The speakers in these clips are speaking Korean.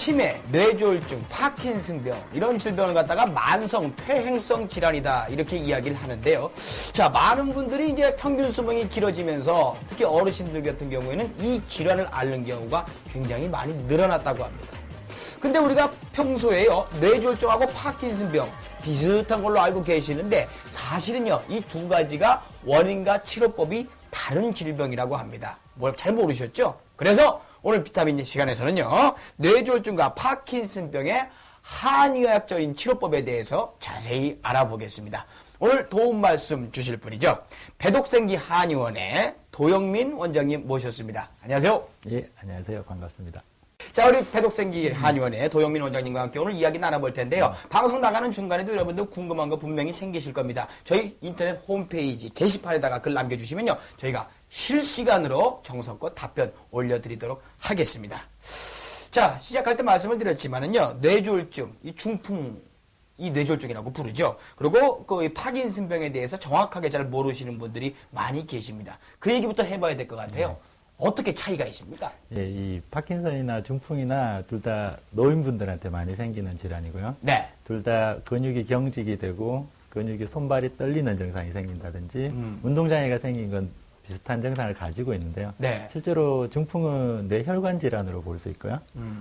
치매, 뇌졸중, 파킨슨병 이런 질병을 갖다가 만성 퇴행성 질환이다 이렇게 이야기를 하는데요. 자, 많은 분들이 이제 평균 수명이 길어지면서 특히 어르신들 같은 경우에는 이 질환을 앓는 경우가 굉장히 많이 늘어났다고 합니다. 근데 우리가 평소에요, 뇌졸중하고 파킨슨병 비슷한 걸로 알고 계시는데 사실은요, 이 두 가지가 원인과 치료법이 다른 질병이라고 합니다. 뭘 잘 모르셨죠? 그래서 오늘 비타민 시간에서는요, 뇌졸중과 파킨슨병의 한의학적인 치료법에 대해서 자세히 알아보겠습니다. 오늘 도움 말씀 주실 분이죠. 배독생기 한의원의 도영민 원장님 모셨습니다. 안녕하세요. 예, 안녕하세요. 반갑습니다. 자, 우리 배독생기 한의원의 도영민 원장님과 함께 오늘 이야기 나눠볼 텐데요. 방송 나가는 중간에도 여러분들 궁금한 거 분명히 생기실 겁니다. 저희 인터넷 홈페이지 게시판에다가 글 남겨주시면요, 저희가 실시간으로 정성껏 답변 올려드리도록 하겠습니다. 자, 시작할 때 말씀을 드렸지만은요, 뇌졸중, 이 중풍, 이 뇌졸중이라고 부르죠. 그리고 그 파킨슨병에 대해서 정확하게 잘 모르시는 분들이 많이 계십니다. 그 얘기부터 해봐야 될 것 같아요. 어떻게 차이가 있습니까? 예, 이 파킨슨이나 중풍이나 둘 다 노인분들한테 많이 생기는 질환이고요. 네. 둘 다 근육이 경직이 되고 근육이 손발이 떨리는 증상이 생긴다든지 운동장애가 생긴 건 비슷한 증상을 가지고 있는데요. 네. 실제로 중풍은 뇌혈관 질환으로 볼 수 있고요.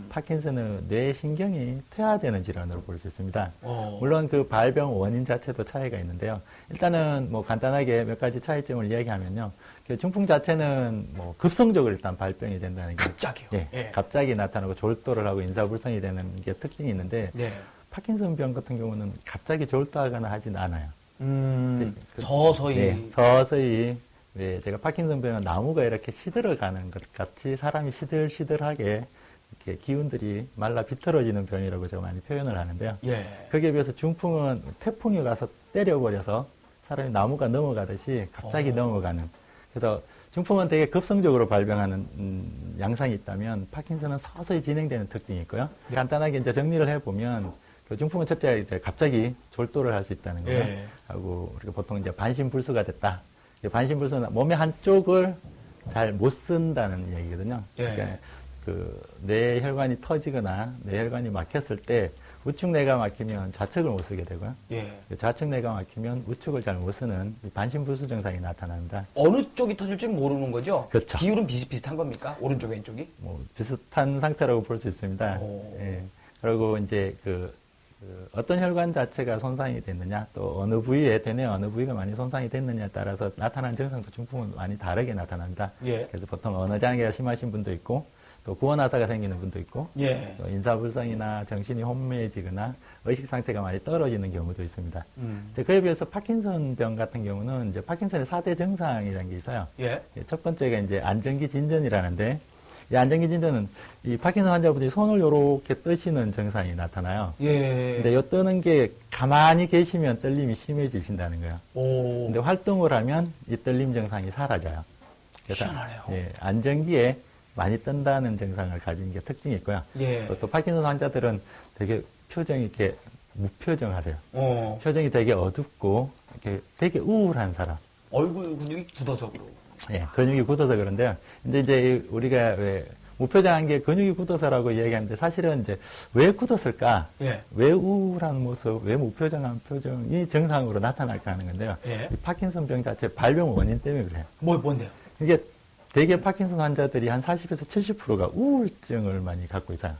파킨슨은 뇌신경이 퇴화되는 질환으로 볼 수 있습니다. 물론 그 발병 원인 자체도 차이가 있는데요. 일단은 뭐 간단하게 몇 가지 차이점을 이야기하면요. 중풍 자체는 뭐 급성적으로 일단 발병이 된다는 게. 갑자기요? 예, 예. 갑자기 나타나고 졸도를 하고 인사불성이 되는 게 특징이 있는데, 네. 파킨슨병 같은 경우는 갑자기 졸도하거나 하진 않아요. 서서히. 네, 서서히. 네, 제가 파킨슨병은 나무가 이렇게 시들어가는 것 같이 사람이 시들시들하게 이렇게 기운들이 말라 비틀어지는 병이라고 제가 많이 표현을 하는데요. 예. 거기에 비해서 중풍은 태풍이 가서 때려버려서 사람이 나무가 넘어가듯이 갑자기 넘어가는. 그래서 중풍은 되게 급성적으로 발병하는 양상이 있다면 파킨슨은 서서히 진행되는 특징이 있고요. 간단하게 이제 정리를 해보면 그 중풍은 첫째 이제 갑자기 졸도를 할 수 있다는 거예요. 예. 하고 우리가 보통 이제 반신불수가 됐다. 반신불수는 몸의 한쪽을 잘 못 쓴다는 얘기거든요. 예. 그러니까 그 뇌혈관이 터지거나 뇌혈관이 막혔을 때 우측 뇌가 막히면 좌측을 못 쓰게 되고요. 예. 좌측 뇌가 막히면 우측을 잘 못 쓰는 반신불수 증상이 나타납니다. 어느 쪽이 터질지 모르는 거죠? 그렇죠. 비율은 비슷비슷한 겁니까? 오른쪽, 왼쪽이? 뭐 비슷한 상태라고 볼 수 있습니다. 예. 그리고 이제 어떤 혈관 자체가 손상이 됐느냐, 또 어느 부위에 대뇌 어느 부위가 많이 손상이 됐느냐에 따라서 나타나는 증상도 중풍은 많이 다르게 나타납니다. 예. 그래서 보통 언어장애가 심하신 분도 있고, 또 구원하사가 생기는 분도 있고, 예. 또 인사불성이나 정신이 혼미해지거나 의식 상태가 많이 떨어지는 경우도 있습니다. 그에 비해서 파킨슨병 같은 경우는 이제 파킨슨의 4대 증상이라는 게 있어요. 예. 첫 번째가 이제 안정기 진전이라는데, 이 안정기 진전은 이 파킨슨 환자분들이 손을 요렇게 뜨시는 증상이 나타나요. 예. 근데 요 뜨는 게 가만히 계시면 떨림이 심해지신다는 거예요. 오. 근데 활동을 하면 이 떨림 증상이 사라져요. 그래서 희한하네요. 예, 안정기에 많이 뜬다는 증상을 가진 게 특징이 있고요. 예. 또 파킨슨 환자들은 되게 표정이 이렇게 무표정하세요. 표정이 되게 어둡고 이렇게 되게 우울한 사람. 얼굴 근육이 굳어서 그러고. 예, 근육이 굳어서 그런데요. 이제 우리가 왜 무표정한 게 근육이 굳어서라고 이야기하는데 사실은 이제 왜 굳었을까? 예. 왜 우울한 모습, 왜 무표정한 표정이 증상으로 나타날까 하는 건데요. 예. 이 파킨슨병 자체 발병 원인 때문에 그래요. 뭔데요? 이게 대개 파킨슨 환자들이 한 40에서 70%가 우울증을 많이 갖고 있어요.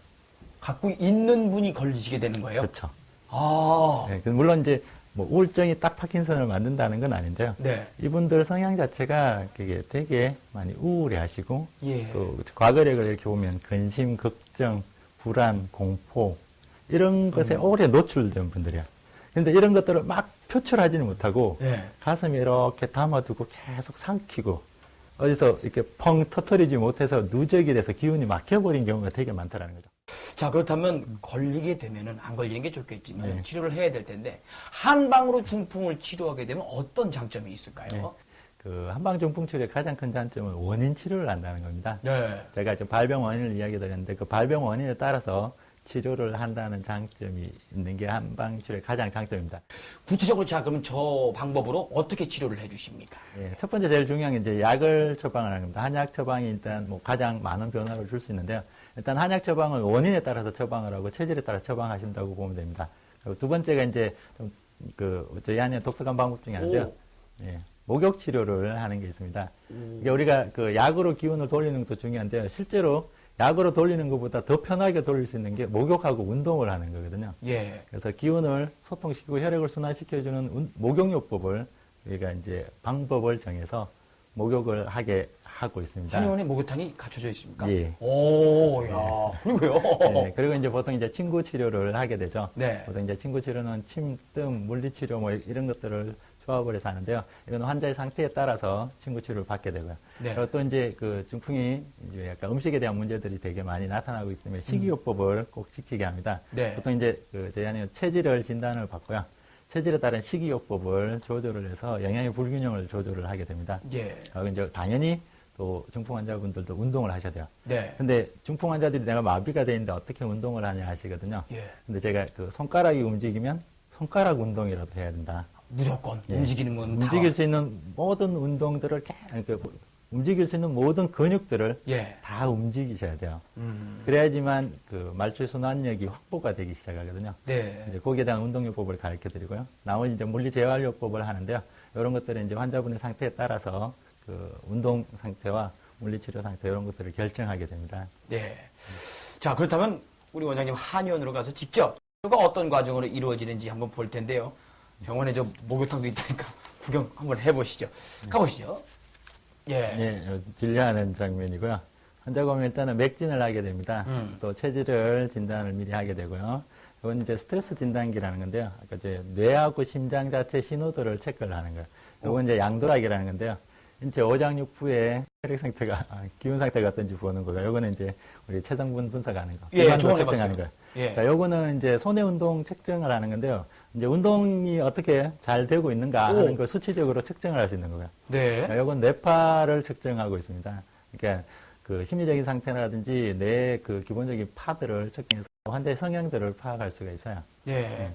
갖고 있는 분이 걸리시게 되는 거예요? 그렇죠. 아. 네, 물론 이제 뭐 우울증이 딱 파킨슨을 만든다는 건 아닌데요. 네. 이분들 성향 자체가 되게 많이 우울해 하시고, 예. 또 과거력을 이렇게 보면 근심, 걱정, 불안, 공포, 이런 것에 오래 노출된 분들이야. 근데 이런 것들을 막 표출하지는 못하고, 예. 가슴에 이렇게 담아두고 계속 삼키고, 어디서 이렇게 펑 터뜨리지 못해서 누적이 돼서 기운이 막혀버린 경우가 되게 많다라는 거죠. 자, 그렇다면 걸리게 되면은 안 걸리는 게 좋겠지만 네. 치료를 해야 될 텐데 한방으로 중풍을 치료하게 되면 어떤 장점이 있을까요? 네. 그 한방중풍 치료의 가장 큰 장점은 원인 치료를 한다는 겁니다. 네. 제가 지금 발병 원인을 이야기 드렸는데 그 발병 원인에 따라서 치료를 한다는 장점이 있는 게 한방치료의 가장 장점입니다. 구체적으로 자, 그러면 저 방법으로 어떻게 치료를 해주십니까? 예, 첫 번째 제일 중요한 게 이제 약을 처방을 하는 겁니다. 한약 처방이 일단 뭐 가장 많은 변화를 줄 수 있는데요. 일단 한약 처방은 원인에 따라서 처방을 하고 체질에 따라 처방하신다고 보면 됩니다. 그리고 두 번째가 이제 좀 저희 한약 독특한 방법 중에 하나인데요. 예, 목욕 치료를 하는 게 있습니다. 이게 우리가 그 약으로 기운을 돌리는 것도 중요한데요. 실제로 약으로 돌리는 것보다 더 편하게 돌릴 수 있는 게 목욕하고 운동을 하는 거거든요. 예. 그래서 기운을 소통시키고 혈액을 순환시켜주는 목욕요법을 우리가 이제 방법을 정해서 목욕을 하게 하고 있습니다. 한의원에 목욕탕이 갖춰져 있습니까? 예. 오, 야, 그리고요. 네, 그리고 이제 보통 이제 친구 치료를 하게 되죠. 네. 보통 이제 친구 치료는 침, 뜸, 물리치료 뭐 이런 것들을 조합을 해서 하는데요. 이건 환자의 상태에 따라서 친구 치료를 받게 되고요. 네. 그리고 또 이제 그 중풍이 이제 약간 음식에 대한 문제들이 되게 많이 나타나고 있기 때문에 식이요법을 꼭 지키게 합니다. 네. 보통 이제 그 저희 안에 체질을 진단을 받고요. 체질에 따른 식이요법을 조절을 해서 영양의 불균형을 조절을 하게 됩니다. 예. 그리고 이제 당연히 또 중풍 환자분들도 운동을 하셔야 돼요. 네. 근데 중풍 환자들이 내가 마비가 돼 있는데 어떻게 운동을 하냐 하시거든요. 예. 근데 제가 그 손가락이 움직이면 손가락 운동이라도 해야 된다. 무조건 예. 움직이는 건 움직일 수 있는 모든 운동들을 움직일 수 있는 모든 근육들을 예. 다 움직이셔야 돼요. 그래야지만 그 말초의 순환력이 확보가 되기 시작하거든요. 네. 이제 거기에 대한 운동요법을 가르쳐 드리고요. 나머지 이제 물리재활요법을 하는데요. 이런 것들은 이제 환자분의 상태에 따라서 그 운동 상태와 물리치료 상태 이런 것들을 결정하게 됩니다. 네. 자, 그렇다면 우리 원장님 한의원으로 가서 직접 치료가 어떤 과정으로 이루어지는지 한번 볼 텐데요. 병원에 저 목욕탕도 있다니까 구경 한번 해보시죠. 가보시죠. 예. 예, 진료하는 장면이고요. 환자가 오면 일단은 맥진을 하게 됩니다. 또 체질을 진단을 미리 하게 되고요. 이건 이제 스트레스 진단기라는 건데요. 아까 이제 뇌하고 심장 자체 신호들을 체크를 하는 거예요. 이건 이제 양도락이라는 건데요. 인체 오장육부의 혈액 상태가, 기운 상태가 어떤지 보는 거고요. 요거는 이제 우리 체성분 분석하는 거. 예, 기관도 저번에 측정하는 봤어요. 거예요. 예. 자, 요거는 이제 손의 운동 측정을 하는 건데요. 이제 운동이 어떻게 잘 되고 있는가 하는 걸 수치적으로 측정을 할 수 있는 거고요. 네. 자, 요건 뇌파를 측정하고 있습니다. 그러니까 그 심리적인 상태라든지 뇌 그 기본적인 파들을 측정해서 환자의 성향들을 파악할 수가 있어요. 예.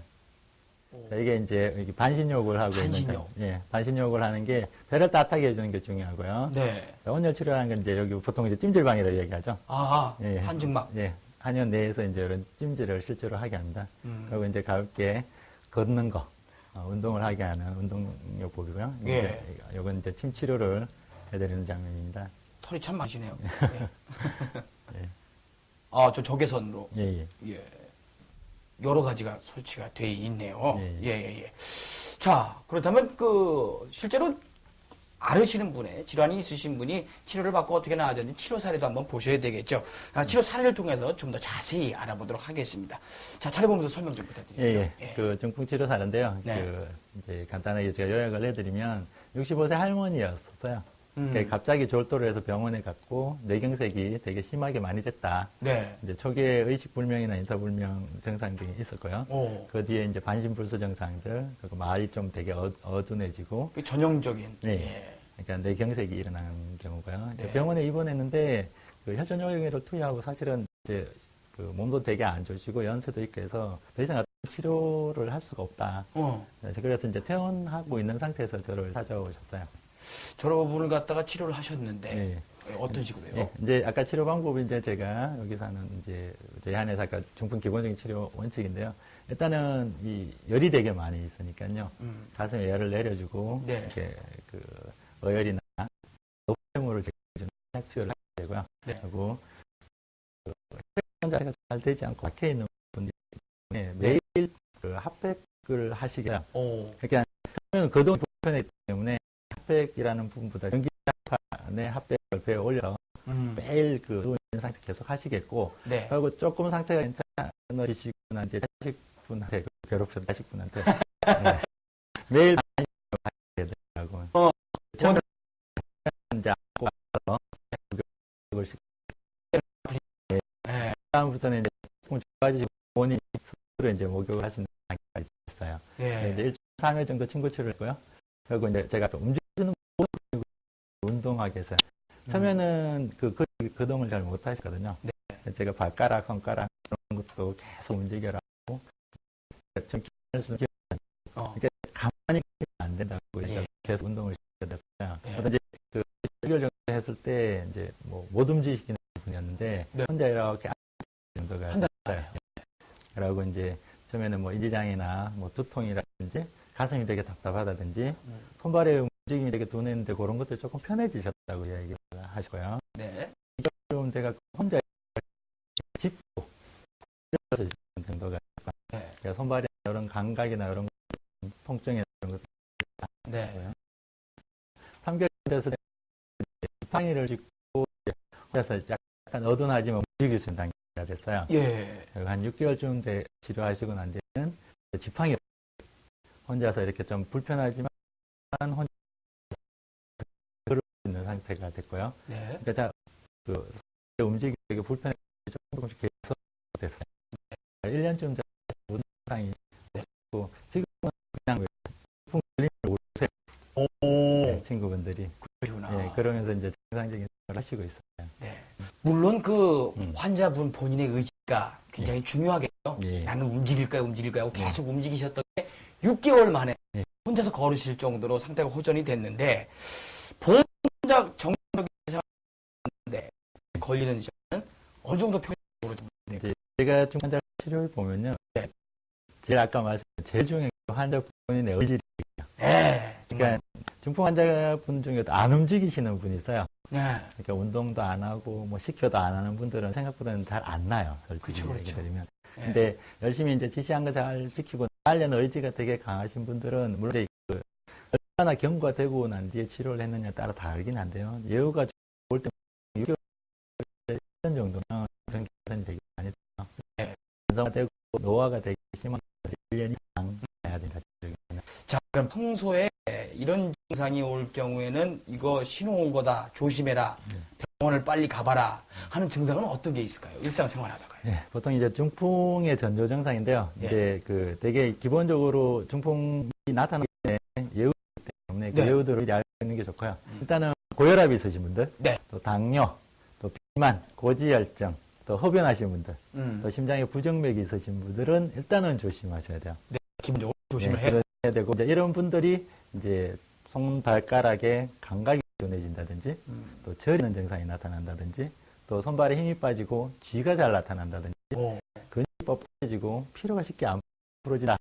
자, 이게 이제 여기 반신욕을 하고 반신욕. 있는 장- 예, 반신욕을 하는 게 배를 따뜻하게 해주는 게 중요하고요. 네. 자, 온열 치료하는 건 이제 여기 보통 이제 찜질방이라고 얘기하죠. 아, 예. 한증막. 예, 한의원 내에서 이제 이런 찜질을 실제로 하게 합니다. 음. 그리고 이제 가볍게 걷는 거, 운동을 하게 하는 운동요법이고요. 예. 이제 이건 이제 침 치료를 해드리는 장면입니다. 털이 참 많으시네요. 예. 예. 아, 저 적외선으로. 예, 예. 예. 여러 가지가 설치가 돼 있네요. 예, 예, 예, 예. 자, 그렇다면 그 실제로 앓으시는 분의 질환이 있으신 분이 치료를 받고 어떻게 나아졌는지 치료 사례도 한번 보셔야 되겠죠. 치료 사례를 통해서 좀 더 자세히 알아보도록 하겠습니다. 자, 차례 보면서 설명 좀 예, 부탁드릴게요. 예. 그 중풍 치료 사례인데요. 네. 그 이제 간단하게 제가 요약을 해드리면 65세 할머니였어요. 그러니까 갑자기 졸도를 해서 병원에 갔고 뇌경색이 되게 심하게 많이 됐다. 네. 이제 초기에 의식불명이나 인사불명 증상 등이 있었고요. 오. 그 뒤에 이제 반신불수 증상들, 그리고 말이 좀 되게 어둔해지고, 그 전형적인. 네. 예. 그러니까 뇌경색이 일어나는 경우고요. 이제 네. 병원에 입원했는데 그 혈전요령을 투여하고 사실은 이제 그 몸도 되게 안 좋으시고 연세도 있고 해서 더 이상 어떤 치료를 할 수가 없다. 그래서 이제 퇴원하고 있는 상태에서 저를 찾아오셨어요. 저분을 갖다가 치료를 하셨는데 네. 어떤 식으로요? 예, 이제 아까 치료 방법이 이제 제가 여기서 하는 이제 저희 한의사 아까 중풍 기본적인 치료 원칙인데요. 일단은 이 열이 되게 많이 있으니까요. 가슴에 열을 내려주고 네. 이렇게 그 어열이나 노폐물을 제거해주는 약 치료를 하게 되고요. 네. 그리고 그 혈액 자체가 잘 되지 않고 박혀 있는 분들이 때문에 매일 그 핫팩을 하시게 돼요. 오. 그러니까 그러면 거동이 불편하기 때문에 핫팩이라는 부분보다 전기판에 핫팩을 배에 올려서 매일 그 누워 있는 상태 계속 하시겠고, 네. 그리고 조금 상태가 괜찮으시거나 이제 자식분한테 괴롭혀 자식분한테 네. 매일 하게 되더라고요. 처음에 이제 안고 와서 그걸 시키고, 네. 다음부터는 이제 조금 좋아지시고 본인이 스스로 이제 목욕을 하시는 단계까지 있어요. 예. 이제 1주 3회 정도 친구 치료를 했고요. 그리고 이제 제가 또 움직이는 모든 운동하게 해서 처음에는 그 거동을 잘 못 하시거든요. 네. 제가 발가락, 손가락 그런 것도 계속 움직여라고 좀 기할 수는 이렇게 가만히 안 된다고 예. 계속 운동을 시켜야 됐어요. 예. 그래서 이제 그 1개월 정도 했을 때 이제 뭐 못 움직이시는 분이었는데 네. 혼자 이렇게 정도가 한 달. 있어요. 그러고 이제 처음에는 뭐 이지장이나 뭐 두통이라든지 가슴이 되게 답답하다든지 손발의 움직임이 되게 둔했는데 그런 것들 조금 편해지셨다고 얘기를 하시고요. 네. 좀 제가 혼자 짚고 일어서 있는 정도가 네. 있어요. 손발에 이런 감각이나 이런 통증이나 이런 것들 네. 3개월 돼서 지팡이를 짚고 혼자서 약간 어둔하지만 움직일 수 있는 단계가 됐어요. 예. 그리고 한 6개월쯤 치료하시고 난 뒤에는 지팡이 혼자서 이렇게 좀 불편하지만 혼자 걸을 수 있는 상태가 됐고요. 네. 그러니까 그 움직이기 되게 불편하게 조금씩 계속 됐어요. 1년쯤 전에 운동상이 됐고 지금은 그냥 풍 걸리는 오세요. 네, 친구분들이. 그러시구나. 네, 그러면서 이제 정상적인 생활을 하시고 있어요. 네. 물론 그 환자분 본인의 의지가 굉장히 중요하겠죠. 예. 나는 움직일까요? 계속 움직이셨던 게 6개월 만에 예. 혼자서 걸으실 정도로 상태가 호전이 됐는데 보통 정상적인 상황인데 걸리는 시간은 어느 정도 평균적으로 이제 제가 중환자 치료를 보면요. 네. 제일 아까 말씀드린 제일 중요한 게 환자 본인의 의지예요. 네. 그러니까 중풍 환자분 중에도 안 움직이시는 분이 있어요. 네. 그러니까 운동도 안 하고 뭐 식효도 안 하는 분들은 생각보다는 잘 안 나요. 솔직히 그렇죠. 얘기드리면. 네. 근데 열심히 이제 지시한 거 잘 지키고 하려는 의지가 되게 강하신 분들은 물론 그 얼마나 경과가 되고 난 뒤에 치료를 했느냐에 따라 다르긴 한데요. 예후가 좋을 때 6개월 정도는 개선이 되게 많이 돼요. 네. 완성화 되고 노화가 되게 심한 1년 이상 해야 된다. 자, 그럼 평소에 이런 증상이 올 경우에는 이거 신호 온 거다. 조심해라. 병원을 빨리 가봐라. 하는 증상은 어떤 게 있을까요? 일상생활 하다가요. 네, 보통 이제 중풍의 전조 증상인데요. 예. 이제 그 되게 기본적으로 중풍이 나타나기 전에 예후 때문에 그 네. 예후들을 알고 있는 게 좋고요. 일단은 고혈압이 있으신 분들, 네. 또 당뇨, 또 비만, 고지혈증, 또 흡연하신 분들, 또 심장에 부정맥이 있으신 분들은 일단은 조심하셔야 돼요. 네. 기본적으로 조심을 네, 해야 그래야 되고 이제 이런 분들이 이제 손발가락에 감각이 둔해진다든지 또 저리는 증상이 나타난다든지 또 손발에 힘이 빠지고 쥐가 잘 나타난다든지 오. 근육이 뻣뻣해지고 피로가 쉽게 안 풀어진다.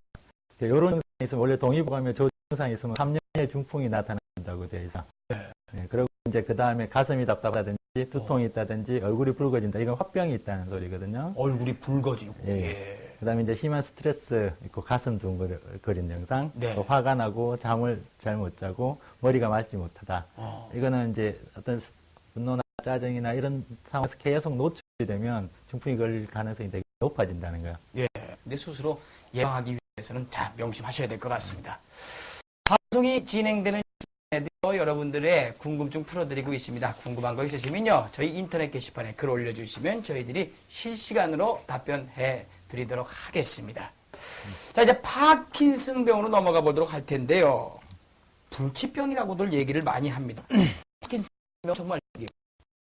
이런 증상이 있으면 원래 동의보감에 저 증상이 있으면 3년에 중풍이 나타난다고 되어 있어. 네, 그리고 이제 그 다음에 가슴이 답답하다든지 두통이 있다든지 얼굴이 붉어진다. 이건 화병이 있다는 소리거든요. 얼굴이 붉어지고. 예. 그 다음에 이제 심한 스트레스 있고 가슴 둥그린 증상, 네. 또 화가 나고 잠을 잘 못 자고 머리가 맑지 못하다. 이거는 이제 어떤 분노나 짜증이나 이런 상황에서 계속 노출이 되면 중풍이 걸릴 가능성이 되게 높아진다는 거예요. 예. 근데 스스로 예방하기 위해서는 자, 명심하셔야 될 것 같습니다. 방송이 진행되는 시간에도 여러분들의 궁금증 풀어드리고 있습니다. 궁금한 거 있으시면요. 저희 인터넷 게시판에 글 올려주시면 저희들이 실시간으로 답변해 드리도록 하겠습니다. 자, 이제 파킨슨병으로 넘어가 보도록 할 텐데요. 불치병이라고들 얘기를 많이 합니다. 파킨슨병 정말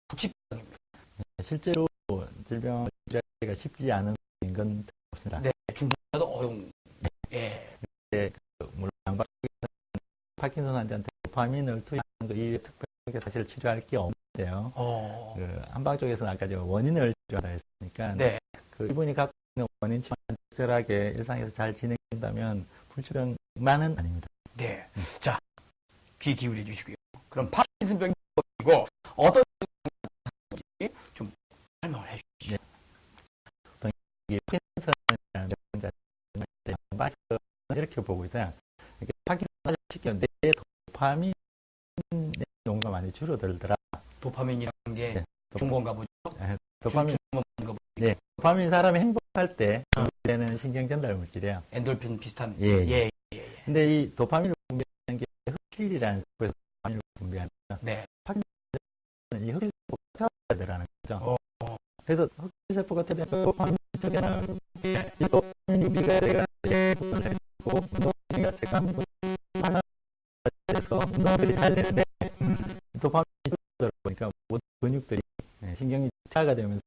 불치병입니다. 실제로 질병을 치료하기가 쉽지 않은 건 없습니다. 네, 중풍보다도 어려운. 예. 물론 파킨슨 환자한테 도파민을 투여하는 거 이외에 특별하게 사실 치료할 게 없는데요. 그 한방 쪽에서는 아까 저 원인을 치료하다 했으니까 네. 그 이분이 갖고 있는 원인치만 적절하게 일상에서 잘 진행된다면 불치병만은 아닙니다. 네. 자, 귀 기울여 주시고요. 그럼 파킨슨병이 뭐고 어떤 건지 좀 설명을 해 주시죠. 네. 이게 파킨슨이라는 병자 이렇게 보고 있어요. 이렇게 파킨슨 시켜 내 도파민 농도가 많이 줄어들더라. 도파민이라는 게 네. 좋은 건가 보죠? 도파민, 건가 보죠? 네, 도파민 사람이 행복할 때 분비되는 신경 전달 물질이에요. 엔돌핀 비슷한. 예. 근데 이 도파민을 분비하는 게 흡질이라는 세포에서 도파민을 분비하는 거예요. 네. 파킨슨은 이 흡질세포가 퇴화되라는 거죠. 그래서 흡질세포가 퇴화되면 도파민 저기는 이 도파민이 미가래가 되고 운동신경 체감 그래서 운동들이 잘 되는데 도파민이 줄어들어 보니까 모든 근육들이 신경이 퇴화가 되면서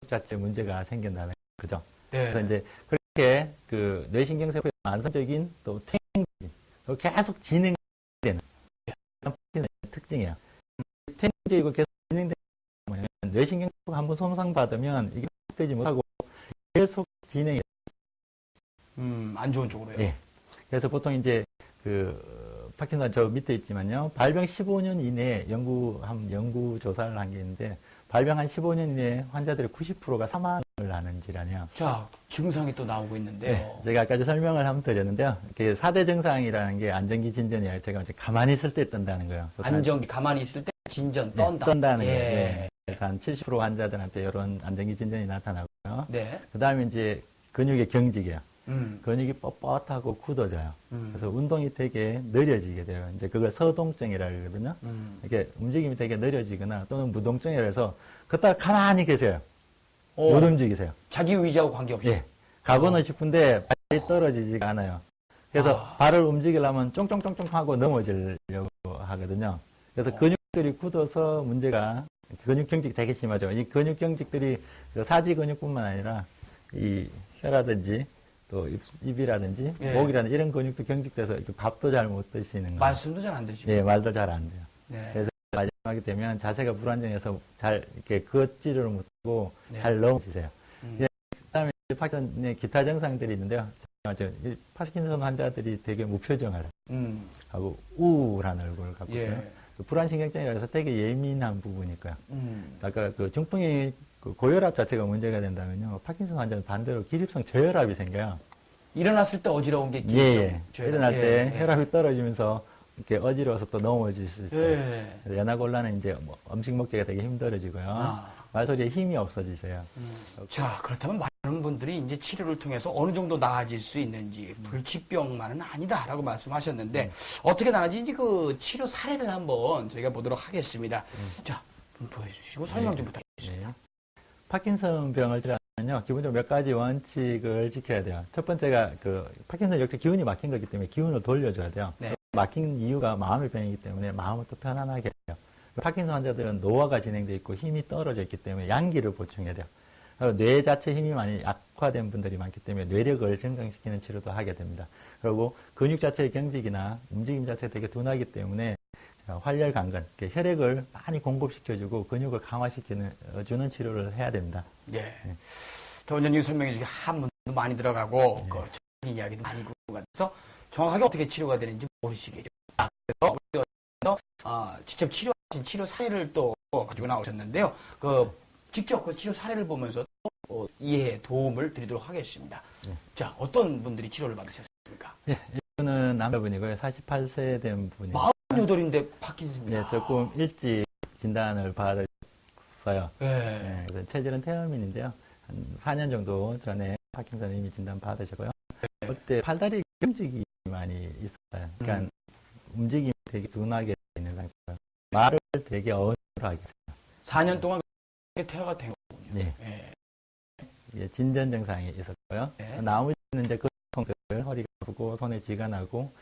자체 문제가 생긴다는 거죠. 네. 그래서 이제 그렇게 그 뇌신경세포의 만성적인 또 퇴행적인 또 계속 진행되는 파킨슨의 특징이에요. 퇴행적이고 계속 진행되는 되면 뇌신경 한번 손상받으면 이게 되지 못하고 계속 진행이 안 좋은 쪽으로요. 예. 그래서 보통 이제 그 파킨슨 저 밑에 있지만요. 발병 15년 이내에 연구 조사를 한 게 있는데 발병 한 15년 이내에 환자들의 90%가 사망을 하는 질환이에요. 자, 증상이 또 나오고 있는데요. 네, 제가 아까 설명을 한번 드렸는데요. 4대 증상이라는 게 안정기 진전이에요. 제가 이제 가만히 있을 때 뜬다는 거예요. 안정기 가만히 있을 때 진전 떤다. 떤다는 예. 게. 예. 그래서 한 70% 환자들한테 이런 안정기 진전이 나타나고요. 네. 그 다음에 이제 근육의 경직이에요. 근육이 뻣뻣하고 굳어져요. 그래서 운동이 되게 느려지게 돼요. 이제 그걸 서동증이라고 그러거든요. 이게 움직임이 되게 느려지거나 또는 무동증이라 해서 그따 가만히 계세요. 못 움직이세요. 자기 의지하고 관계없이. 예. 가고는 싶은데 발이 떨어지지가 않아요. 그래서 발을 움직이려면 쫑쫑쫑쫑 하고 넘어지려고 하거든요. 그래서 근육들이 굳어서 문제가 근육 경직이 되게 심하죠. 이 근육 경직들이 사지 근육뿐만 아니라 이 혀라든지 또 입이라든지 예. 목이라든지 이런 근육도 경직돼서 밥도 잘 못 드시는 거예요. 말씀도 잘 안 되시고. 예, 말도 잘 안 돼요. 네. 그래서 마지막에 되면 자세가 불안정해서 잘 이렇게 걷지를 못하고 네. 잘 넘어지세요. 그다음에 파킨슨의 기타 증상들이 있는데요. 이 파킨슨 환자들이 되게 무표정을 하고 우울한 얼굴을 갖고 있어요. 예. 불안신경증이라 해서 되게 예민한 부분이 있고요. 아까 그 중풍이 그 고혈압 자체가 문제가 된다면요. 파킨슨 환자는 반대로 기립성 저혈압이 생겨요. 일어났을 때 어지러운 게 예. 저혈압. 일어날 때 예. 혈압이 떨어지면서 이렇게 어지러워서 또 넘어질 수 있어요. 예. 연하곤란은 이제 뭐 음식 먹기가 되게 힘들어지고요. 말소리에 힘이 없어지세요. 자, 그렇다면 많은 분들이 이제 치료를 통해서 어느 정도 나아질 수 있는지 불치병만은 아니다라고 말씀하셨는데 어떻게 나아지는지 그 치료 사례를 한번 저희가 보도록 하겠습니다. 자, 좀 보여주시고 설명 좀 부탁드리겠습니다. 네. 파킨슨 병을 치료하면요, 기본적으로 몇 가지 원칙을 지켜야 돼요. 첫 번째가 그 파킨슨 역시 기운이 막힌 거기 때문에 기운을 돌려줘야 돼요. 네. 막힌 이유가 마음의 병이기 때문에 마음을 또 편안하게 해요. 파킨슨 환자들은 노화가 진행되어 있고 힘이 떨어져 있기 때문에 양기를 보충해야 돼요. 뇌 자체 힘이 많이 약화된 분들이 많기 때문에 뇌력을 증강시키는 치료도 하게 됩니다. 그리고 근육 자체의 경직이나 움직임 자체가 되게 둔하기 때문에 활혈 강건, 혈액을 많이 공급시켜주고 근육을 강화시켜주는 치료를 해야 됩니다. 예. 더 원장님 설명해 주신 한문도 많이 들어가고 그 적인 이야기도 많이 구가돼서 정확하게 어떻게 치료가 되는지 모르시겠죠. 그래서 우리 직접 치료하신 치료 사례를 또 가지고 나오셨는데요. 그 직접 그 치료 사례를 보면서 또 이해에 도움을 드리도록 하겠습니다. 자, 어떤 분들이 치료를 받으셨습니까? 예, 이분은 남자분이고요. 48세 된 분이에요. 48인데 파킨슨입니다. 네, 조금 일찍 진단을 받았어요. 예. 네, 그래서 체질은 태음인인데요. 한 4년 정도 전에 파킨슨 이미 진단 받으시고요. 그때 팔다리 경직이 많이 있었어요. 그러니까 움직임이 되게 둔하게 있는 상태예요. 말을 되게 어눌하게 했어요. 4년 동안 퇴화가 된 거군요. 네. 예. 예, 진전 증상이 있었고요. 네. 나머지는 이제 근통들, 허리가 아프고 손에 쥐가 나고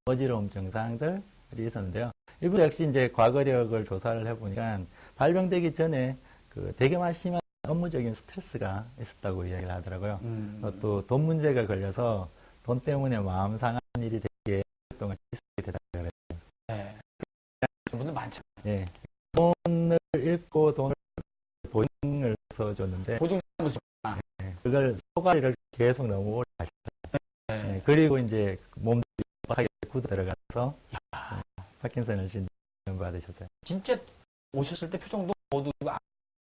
어지러움 증상들이 있었는데요. 이분 역시 이제 과거력을 조사를 해보니까 발병되기 전에 그 되게 심한 업무적인 스트레스가 있었다고 이야기를 하더라고요. 또 돈 문제가 걸려서 돈 때문에 마음 상한 일이 되게 오랫동안 있게 되다고 그래요. 네. 그런 분들 많죠. 예. 돈을 잃고 돈을 보증을 써줬는데 보증하면서 그걸 소가리를 계속 너무 오래 하셨어요. 네. 그리고 이제 몸도 빡하게 굳어 들어가서 파킨슨을 진단받으셨어요. 진짜 오셨을 때 표정도 모두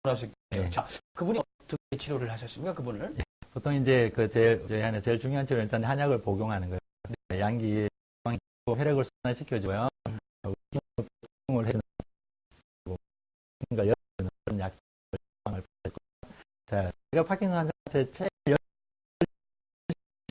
안하셨겠네요. 네. 자, 그분이 어떻게 치료를 하셨습니까? 그분을? 네. 보통 이제 저희 안에 제일 중요한 치료는 일단 한약을 복용하는 거예요. 양기 혈액을 순환시켜줘요. 보충을 해주는 거고, 그러니까 여러 약을 자, 제가 파킨슨 환자한테